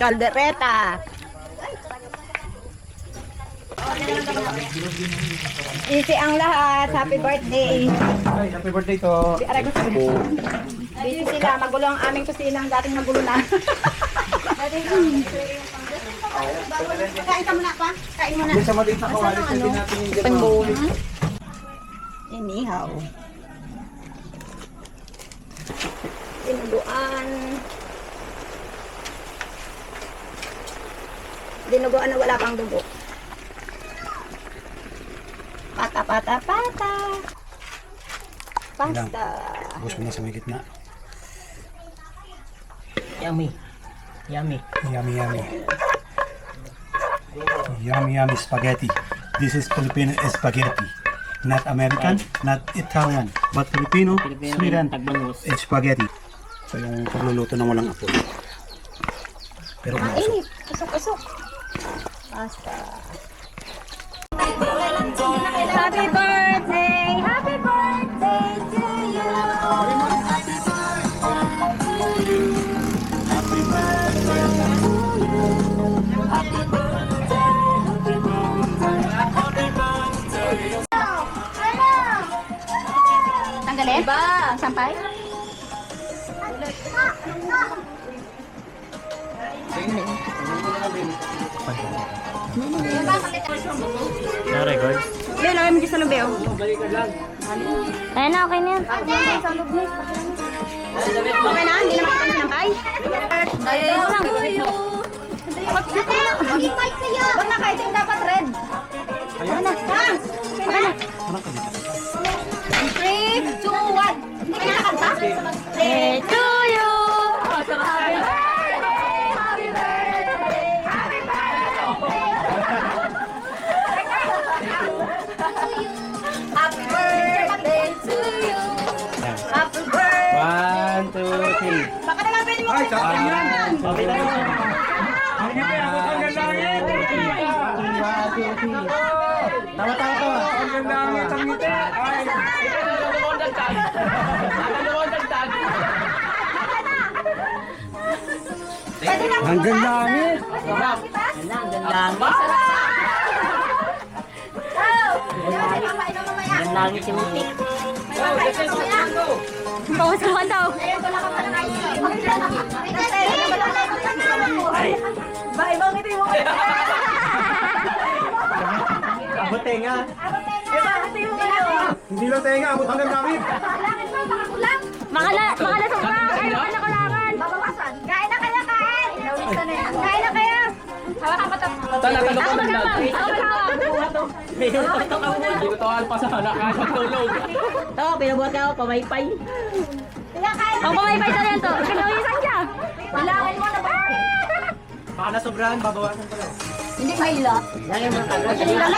Caldereta. Easy ang lahat. Happy birthday. Ay, happy birthday to. Aray ko sabi. Busy sila. Magulo ang aming kusina. Ang dating magulo na. Kain ka muna pa. Kain muna. Sa maliit na kawali, pwede natin yung gano'n. Pangbuo. Inihaw. Dinuguan. Dinuguan na wala pang dugo. Pata, pata, pata. Pasta. Gusto mo na sa may gitna. Yummy. Yummy. Yummy, yummy. Yummy, yummy spaghetti. This is Filipino spaghetti. Not American, not Italian, but Filipino, Sweden, it's spaghetti. So yung pagluluto ng walang apoy. Pero kung Init. Usok-usok. Pasta. Happy birthday! Happy birthday to you! Tanggalin? Diba? Sampay? Sorry, guys. Beo, lagay mo dyan sa lubeo. Ayan na, okay na yan. Okay na? Hindi na makita ng sampay? Ayun lang. Ba't nakaitim dapat red? Ayun na. Bang! Okay na. 3, 2, 1. Hindi ka nakakanta? Birthday to you! Happy birthday to you. Happy birthday. 1, 2, 3. Baka naman pwede mo Ay, sa akin yan! Okay na yun. Tawa-tawa to. Ang ganda ang ngiti. Ay. Ang ganda ang ngiti. Ang langit si Mutik. Bawas naman daw. Ba, ibang ngiti mo. Abot tenga. Ibang ngiti mo kayo. Hindi lang tenga, abot hanggang gamit. Makalasok pa. Ay, nakulangan. Babawasan. Kain na kaya, kain. Kain na kaya. Hawakan ko to. Talaga ko ng lag. Ako. Dito to alpa sa anak kahit magtulog. Ito, pinabuhat ka ako, pamaypay. Kaya kain na. Ang pamaypay sa yan to. Pinawisan siya. Bilangin mo na ba? Baka nasobrahan, babawasan ko lang. Hindi mahila. Lagi mo tagal. Bilang.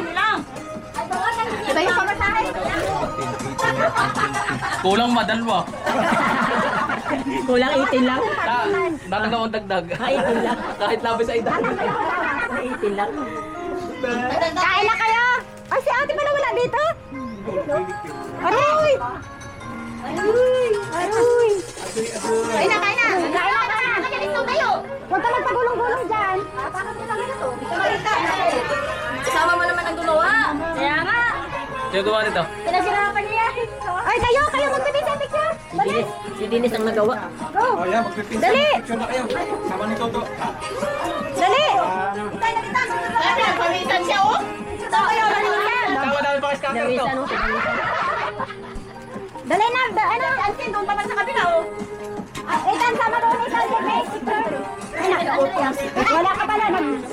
Bilang. Ay, bawasan. Iba yung pamasahe. Kulang madalwa. Kulang 18 lang. Dalaga akong dagdag. 18 lang. Kahit labis ay dagdag. 18 lang. Kain na kayo. Ay, si ate pala wala dito. Aroy. Aroy. Aroy. Kain na, kain na. Kain na, kain na. Dito kayo. Huwag ka magpagulong-gulong dyan. Bakit nila ganito? Dito makita. Kasama mo naman ang gumawa. Kaya nga. Sino gawa nito? Pinasirapan niya. Ay, kayo magpipicture, picture. Si Dinis ang nagawa. Go. Oh, yan, magpipinsan. Dali. Picture na kayo. Sama ni Toto. Dali. Tayo na kita. Dali, pamitan siya, oh. Ito kayo, pamitan. Tawa namin pa kasi camera to. Nawisan mo. Dali na, ano? Ansin, doon pa man sa kabila, oh. Ethan, sama doon ni Salve, picture. Wala ka pala,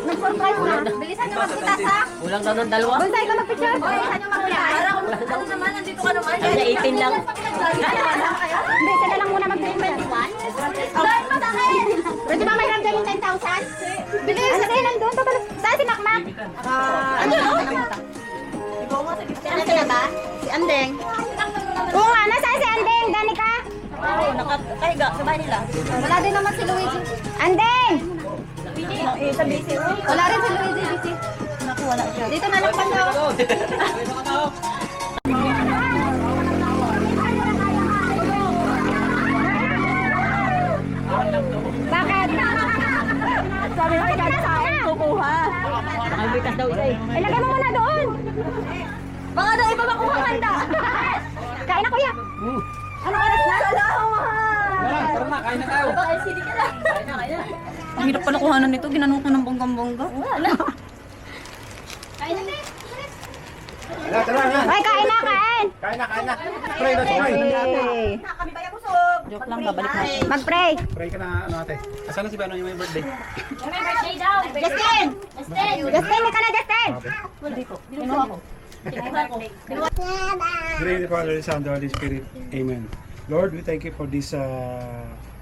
nag-surprise na. Bilisan nyo magkita sa. Kulang daw ng dalawa. Bonsai ka mag-picture. O, bilisan nyo magkita. Ano naman, nandito ka naman. Kasi 18 lang. Hindi, sila lang muna mag-picture. Doon pa sa akin. Pwede ba may ramdam yung 10,000? Bilis. Ano din, nandun. Saan si Makmak? Ano? Nasa na ba? Si Andeng. Oo nga, nasaan si Andeng? Danica? Nakakahiga sa bahay nila. Wala din naman si Luigi. Andeng! Sa busy. Wala rin si Luigi, busy. Naku, wala siya. Dito na lang pala. Bakit? sabi ko, kakain, kukuha. Ay, bitas daw ito eh. Ay, lagay mo muna doon. Baka daw iba makuha handa. Kain na, kuya. Ano oras na? Tara na, kain na tayo. Baka LCD ka na. Ang hirap pala kuhanan nito, ginanong ko ng bonggang-bongga. Wala. Tara na. Ay, kain na, kain. Kain na. Pray na, pray. Kami kaya busog. Joke lang, babalik natin. Mag-pray. Pray ka na, ano ate. Asan na si Bano yung may birthday? May birthday daw. Justin! Justin, ka na, Justin! Great Father, Son, the Holy Spirit. Amen. Lord, we thank you for this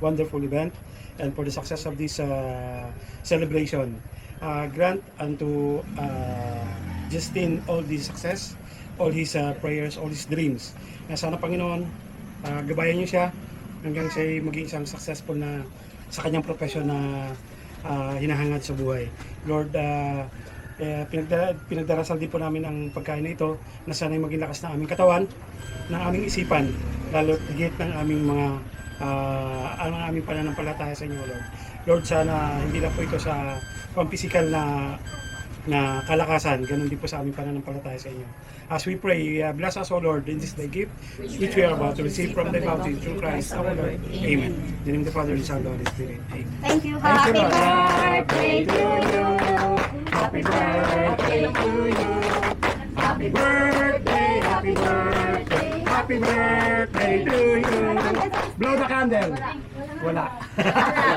wonderful event and for the success of this celebration. Grant unto Justin all the success, all his prayers, all his dreams. Na sana Panginoon, gabayan niyo siya hanggang siya maging isang successful na sa kanyang profession na hinahangad sa buhay. Lord, pinagdarasal din po namin ang pagkain na ito na sana'y maging lakas ng aming katawan, ng aming isipan, lalo higit ng aming mga ang aming pananampalataya sa inyo, Lord. Lord, sana hindi lang po ito sa pampisikal na kalakasan, ganun din po sa aming pananampalataya sa inyo. As we pray, bless us, O Lord, in this day gift, which we are about to receive from thy bounty through Christ our Lord. Amen. In the name of the Father, and the Son, and the Holy Spirit. Amen. Thank you. Thank you, Happy Lord. birthday to you. Happy birthday to you. Happy birthday, happy birthday, happy birthday to you. Blow the candle. Wala.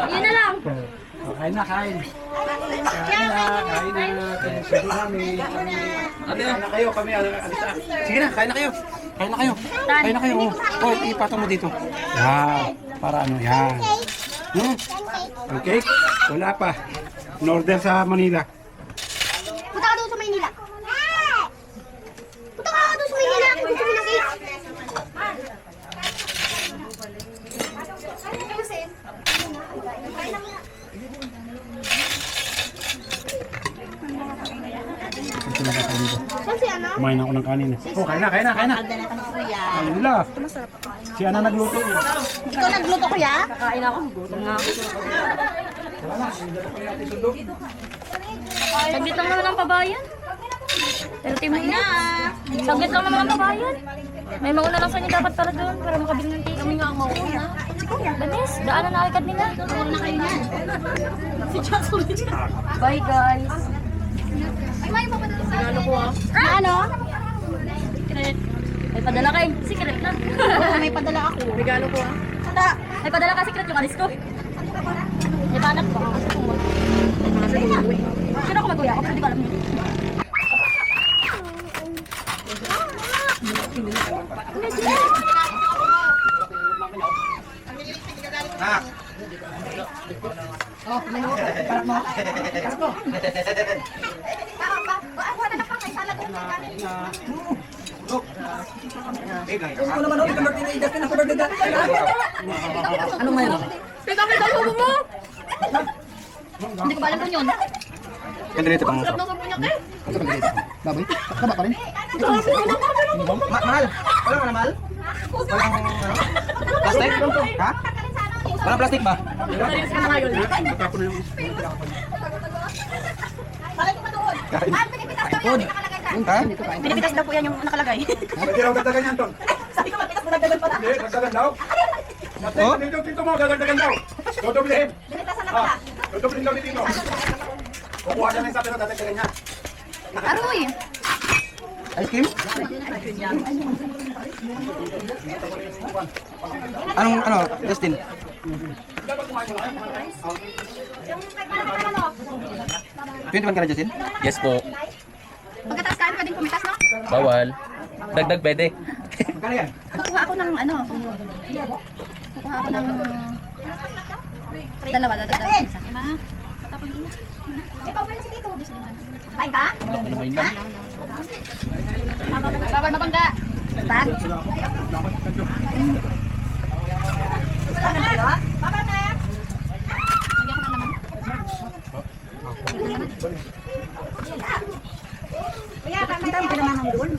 Yun na lang. Kain na, kain. Kain na. Sige namin. Ate, Kain na kayo, kami. Alita. Sige na, kain na kayo. Kain na kayo. Kain na kayo. Oh, ipatong mo dito. Yan. Para ano, yan. Okay? Wala pa. In-order sa Manila. Punta ka doon sa Maynila. Punta ka doon sa Maynila. Gusto mo ng cake? Saan si ano? Kumain na ako ng kanin. Oh, kain na. Ayun lang. Si Ana nagluto. Ikaw nagluto, kuya? Kakain ako. Gutom nga ako. Saglit lang naman ang pabayan. Pero timo na. Saglit lang naman ang pabayan. May mauna lang sa inyo dapat para doon para makabili ng ticket. Kami nga ang mauna. Banis, daanan na agad nila. Tutunan na kayo niyan. Bye guys. Ay, may papadala sa Ano ko ah? Ano? Secret. May padala kay. Secret lang. Oo, may padala ako. Regalo ko ah. May padala ka secret yung alis ko. May panak ko. Sino ako mag-uya? Ako hindi ko alam yun. Anong mayroon? Teka, may dalawang mo! Hindi ko ba alam kung yun? Kandirito pang Sarap ng sapo niya kay. Baboy? Taba pa rin? mahal. Wala mo na mahal? Plastic? Ha? Wala plastic ba? Serious ka na ngayon. Tapon na yung... Bakit ko matuod? Ah, pinipitas daw yan. Nakalagay dyan. Ha? Pinipitas daw po yan yung nakalagay. Pwede raw dagdagan yan, Ton. Sabi ko, magpitas mo nagdagan pala. Hindi, dagdagan daw. Oh? Dito mo, dagdagan daw. Dodoblihin. Binitasan na pala. Dodoblihin daw dito. Kukuha niya ng sabi na dagdagan niya. Aroy! Ice cream? Ano, Justin? Yung kay 21 ka na, Justin? Yes po. pagkataas kain, pwedeng pumitas, no? Bawal. Dagdag pwede. Magkano yan? Kukuha ako ng ano. Kukuha ako ng... Dalawa. Isa. Ikaw pa rin si Tito. Kain ka? Ano ba yun ba? Bawal mabangga. Bag? Bawal na. Kuya, kami tayo pinamahang doon.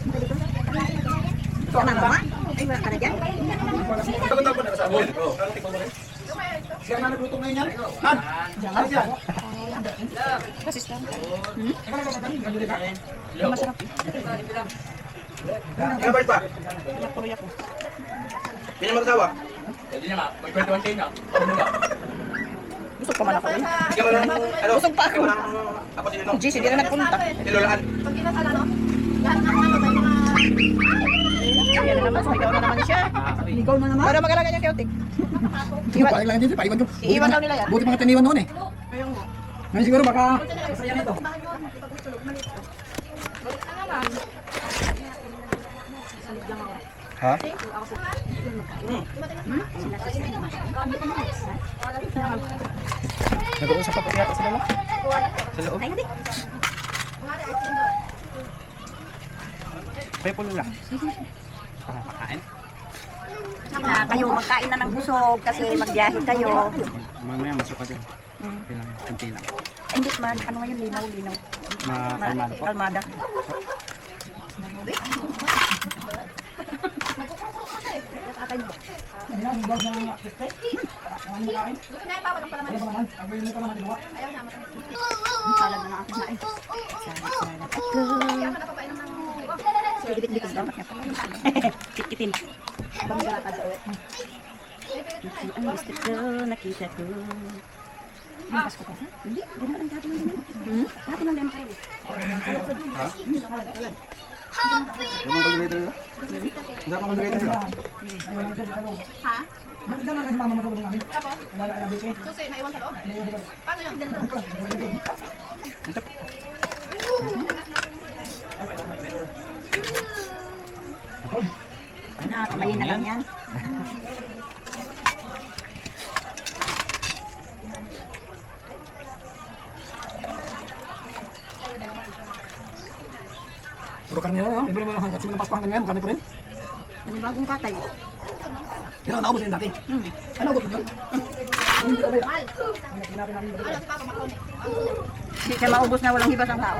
Tama ba? Ay, wala ka na dyan. Siya na nagluto ngayon yan? Han? Ano siya? Ikaw ba pa? Hindi na mag-asawa? Hindi na nga. May 21 kayo na. Busog pa man ako eh. Hindi mo lang, ano? Busog pa ako. Ako si Ninong. GC, di na nagpunta. Nilolaan. Yan na naman, sumigaw na naman siya. Sumigaw na naman? Para mag-alaga niya kay Otik. Paling lang din, paiwan ko. Iiwan daw nila yan. Buti mga tiniwan noon eh. Ngayon siguro baka masaya nito. Ha? Nag-uusap pa po yata sila lang. Sa loob? Kaya po lang. Pakakain? Na kayo magkain na ng busog kasi magbiyahe kayo. Mamaya masuk ka din. Kailang kunti lang. Hindi man, ano ngayon, linaw. Kalmado po. Kalmada. Alam na lang ako na eh. Dikit-dikit dapat niya pa. Kikitin. Abang galakad sa ulit. Ang gusto ko, nakita ko. Ang pasko ka? Hindi, hindi naman ang dati ng dami. Dati ng dami kayo. Anong calculator nila? Hindi ako calculator nila. Kamayin na lang yan. Puro karne na lang. Iba naman ang hanggat. Sige ng paspahan ngayon. Karne po rin. Ano bagong katay? Yan ang naubos na yun dati. Ano naubos na yun? Hindi siya maubos na walang hibas ang tao.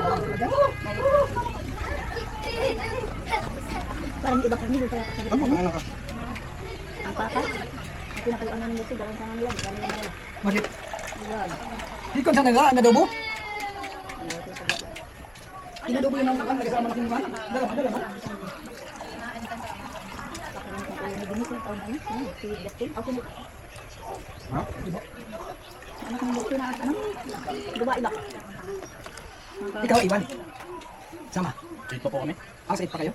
Parang iba kami dito pala kasi Ano ka? ang papa. Ang pinakaluan ng dito, dalang tangan nila, dalang nila. Bakit? Di kon sa nila, ang adobo. Inadobo yun ang nagkasama natin yung bahan. Dalawa. Ha? Ano kung dito na ano? Dubai ba? Ikaw, Iwan. Sama. Dito po kami. Ah, sa pa kayo?